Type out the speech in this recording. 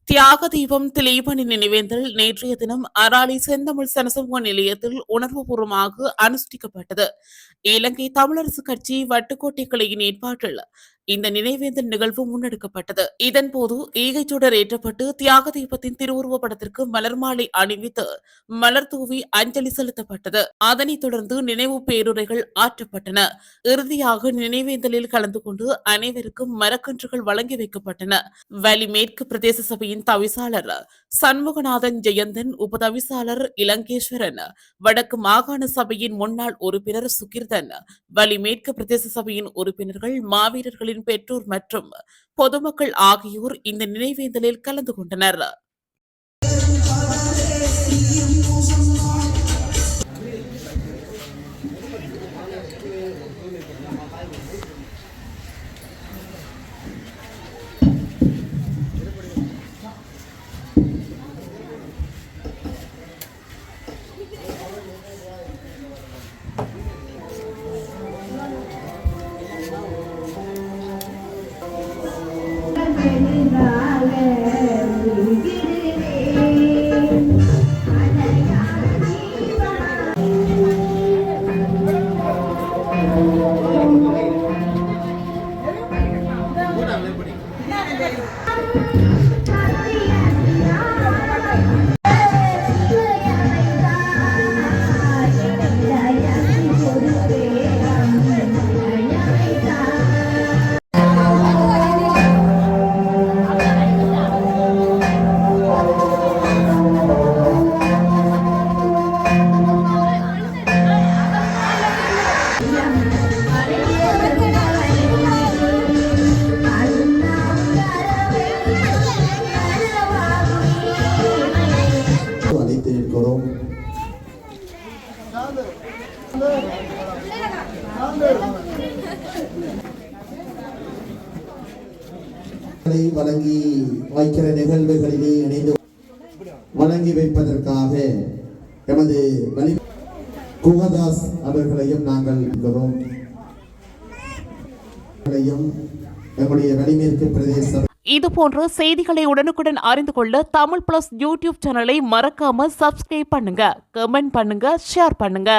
தியாக தீபம் திலீபனி நினைவேந்தல் நேற்றைய தினம் அராலி செந்தமிழ் சனசமூக நிலையத்தில் உணர்வுபூர்வமாக அனுஷ்டிக்கப்பட்டது. இலங்கை தமிழரசு கட்சி வட்டுக்கோட்டை கிளையின் ஏற்பாட்டில் இந்த நினைவேந்தல் நிகழ்வு முன்னெடுக்கப்பட்டது. இதன்போது ஈகைச்சுடர் ஏற்றப்பட்டு தியாக தீபத்தின் திருவுருவ படத்திற்கு மலர் மாலை அணிவித்து மலர் தூவி அஞ்சலி செலுத்தப்பட்டது. அதனைத் தொடர்ந்து நினைவு பேருரைகள் ஆற்றப்பட்டன. இறுதியாக நினைவேந்தலில் கலந்து கொண்டு அனைவருக்கும் மரக்கன்றுகள் வழங்கி வைக்கப்பட்டன. வலி மேற்கு பிரதேச சபையின் தவிசாளர் சண்முகநாதன் ஜெயந்தன், உபதவிசாளர் இலங்கேஸ்வரன், வடக்கு மாகாண சபையின் முன்னாள் உறுப்பினர் சுகிர்தன், வலி மேற்கு பிரதேச சபையின் உறுப்பினர்கள், மாவீரர்களின் பெற்றோர் மற்றும் பொதுமக்கள் ஆகியோர் இந்த நினைவேந்தலில் கலந்து கொண்டனர். வழங்கி வைக்கிற நிகழ்வுகளிலே இணைந்து வழங்கி வைப்பதற்காக எமது குகதாஸ் அவர்களையும் நாங்கள் எங்களுடைய வலிமேற்கு பிரதேச இதுபோன்ற செய்திகளை உடனுக்குடன் அறிந்து கொள்ள தமிழ் பிளஸ் யூடியூப் சேனலை மறக்காம சப்ஸ்கிரைப் பண்ணுங்க, கமெண்ட் பண்ணுங்க, ஷேர் பண்ணுங்க.